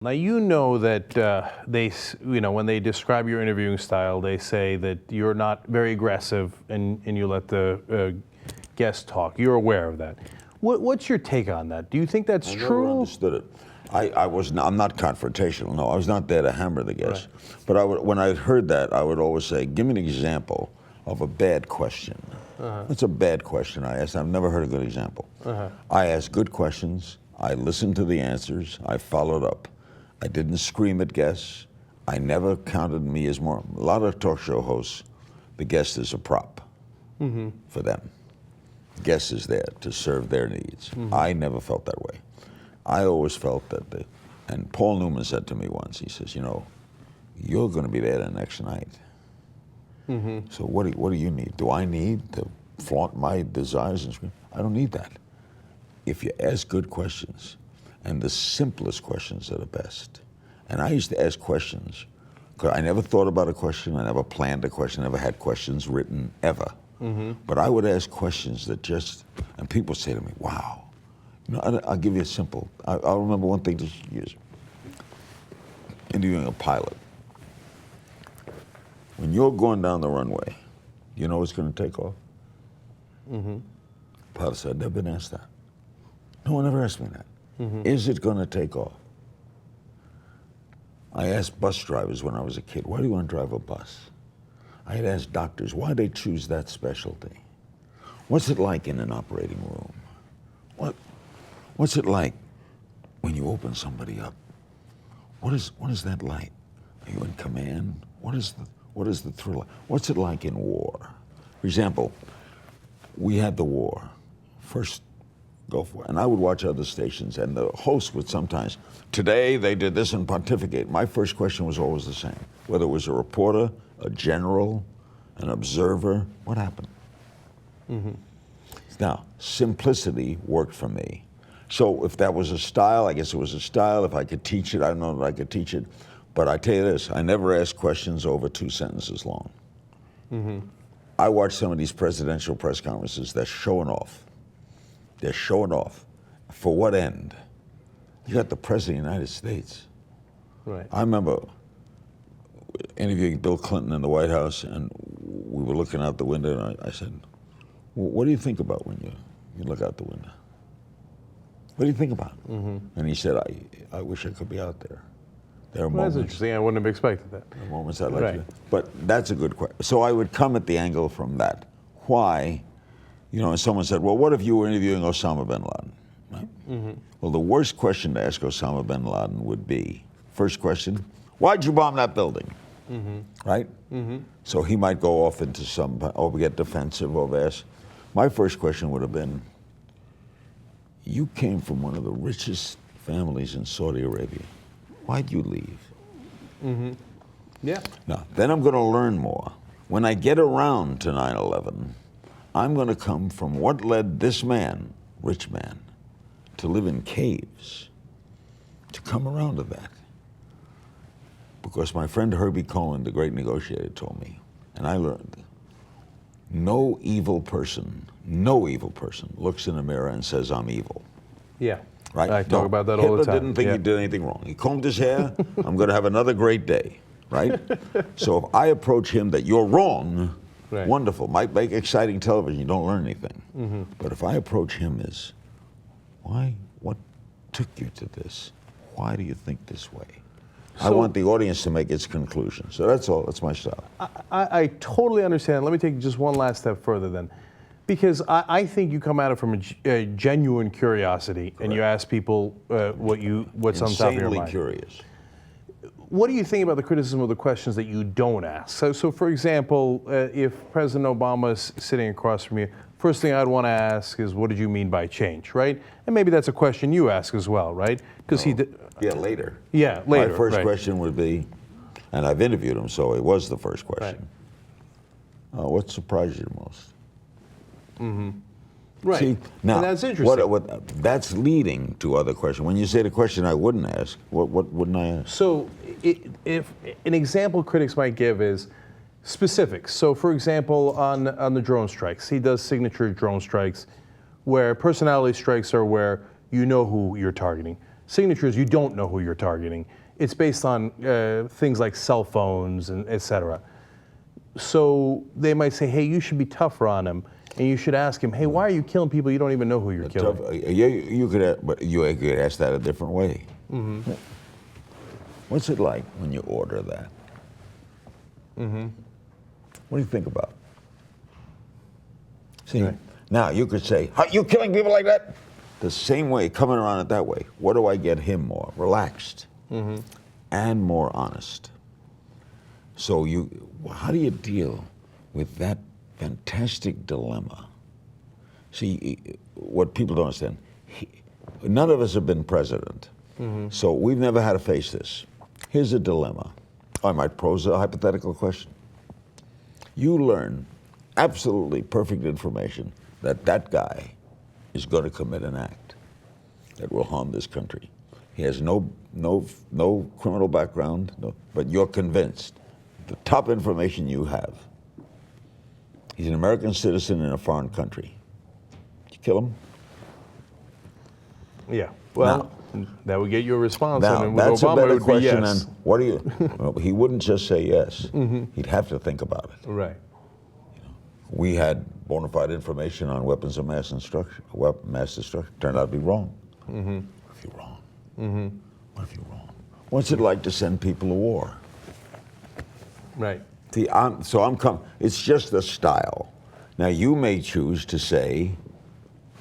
Now you know that when they describe your interviewing style, they say that you're not very aggressive and you let the guest talk. You're aware of that. What's your take on that? Do you think that's true? I never understood it. I'm not confrontational. No, I was not there to hammer the guest. Right. But when I heard that, I would always say, "Give me an example of a bad question." It's a bad question I asked. I've never heard a good example. I asked good questions. I listened to the answers. I followed up. I didn't scream at guests. I never counted me as more. A lot of talk show hosts, the guest is a prop for them. The guest is there to serve their needs. I never felt that way. I always felt that and Paul Newman said to me once, he says, you're going to be there the next night. So what do you need? Do I need to flaunt my desires and scream? I don't need that. If you ask good questions, and the simplest questions are the best. And I used to ask questions, because I never thought about a question, I never planned a question, I never had questions written, ever. But I would ask questions that and people say to me, wow. I'll give you a simple, I'll remember one thing this years. Interviewing a pilot. When you're going down the runway, you know what's going to take off? Pilot said, I've never been asked that. No one ever asked me that. Is it going to take off? I asked bus drivers when I was a kid, why do you want to drive a bus? I had asked doctors, why they choose that specialty? What's it like in an operating room? What's it like when you open somebody up? What is that like? Are you in command? What is the thrill? What's it like in war? For example, we had the war. First, go for it. And I would watch other stations, and the host would sometimes, today they did this and pontificate. My first question was always the same. Whether it was a reporter, a general, an observer, what happened? Now, simplicity worked for me. So if that was a style, I guess it was a style. If I could teach it, I don't know that I could teach it. But I tell you this, I never asked questions over 2 sentences long. I watch some of these presidential press conferences, they're showing off. They're showing off. For what end? You got the President of the United States. Right. I remember interviewing Bill Clinton in the White House, and we were looking out the window, and I said, well, what do you think about when you look out the window? What do you think about? And he said, I wish I could be out there. There are moments. That's interesting. I wouldn't have expected that. There are moments I'd like to. But that's a good question. So I would come at the angle from that. Why? And someone said, well, what if you were interviewing Osama bin Laden? Right? Well, the worst question to ask Osama bin Laden would be, first question, why'd you bomb that building? Right? So he might go off into get defensive over this. My first question would have been, you came from one of the richest families in Saudi Arabia. Why'd you leave? Yeah. Now, then I'm going to learn more. When I get around to 9/11, I'm going to come from what led this man, rich man, to live in caves, to come around to that. Because my friend Herbie Cohen, the great negotiator, told me, and I learned, no evil person looks in a mirror and says, I'm evil. Yeah. Right? I talk about that all the time. Hitler didn't think he did anything wrong. He combed his hair, I'm going to have another great day. Right? So if I approach him that you're wrong, wonderful. Might make exciting television. You don't learn anything. But if I approach him as, why? What took you to this? Why do you think this way? I want the audience to make its conclusion. So that's all. That's my style. I totally understand. Let me take just one last step further then. Because I think you come at it from a genuine curiosity. Correct. And you ask people what's on top of your mind. Insanely curious. What do you think about the criticism of the questions that you don't ask? So for example, if President Obama is sitting across from you, first thing I'd want to ask is, what did you mean by change, right? And maybe that's a question you ask as well, right? Because he did. Yeah, later. Yeah, later. My first question would be, and I've interviewed him, so it was the first question. What surprised you the most? Right. See, now, and that's interesting. That's leading to other questions. When you say the question I wouldn't ask, what wouldn't I ask? So if an example critics might give is specifics. So for example, on the drone strikes, he does signature drone strikes where personality strikes are where you know who you're targeting. signatures, you don't know who you're targeting. It's based on things like cell phones and et cetera. So they might say, hey, you should be tougher on him, and you should ask him, hey, why are you killing people you don't even know who you're killing? You could ask that a different way. Mm-hmm. What's it like when you order that? Mm-hmm. What do you think about? See, right. Now you could say, are you killing people like that? The same way, coming around it that way. What do I get him more? Relaxed and more honest. So how do you deal with that fantastic dilemma? See, what people don't understand, none of us have been president, so we've never had to face this. Here's a dilemma. I might pose a hypothetical question. You learn absolutely perfect information that that guy is going to commit an act that will harm this country. He has no criminal background, but you're convinced. The top information you have, he's an American citizen in a foreign country. Did you kill him? Yeah. Well, that would get you a response. Now, and with that's Obama, a better it would question be yes. than what do you? Well, he wouldn't just say yes. He'd have to think about it. Right. We had bona fide information on weapons of mass destruction. Turned out to be wrong. What if you're wrong? What if you're wrong? What's it like to send people to war? Right. See, it's just the style. Now you may choose to say,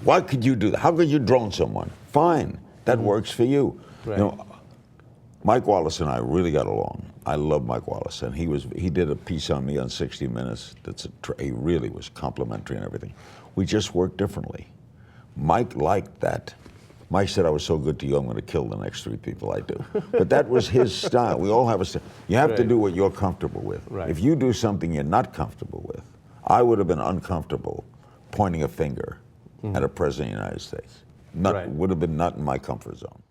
why could you do that? How could you drone someone? Fine, that works for you. Right. You know, Mike Wallace and I really got along. I love Mike Wallace, and he did a piece on me on 60 Minutes. He really was complimentary and everything. We just worked differently. Mike liked that. Mike said, I was so good to you, I'm going to kill the next 3 people I do. But that was his style. We all have a style. You have to do what you're comfortable with. Right. If you do something you're not comfortable with, I would have been uncomfortable pointing a finger at a president of the United States. Would have been not in my comfort zone.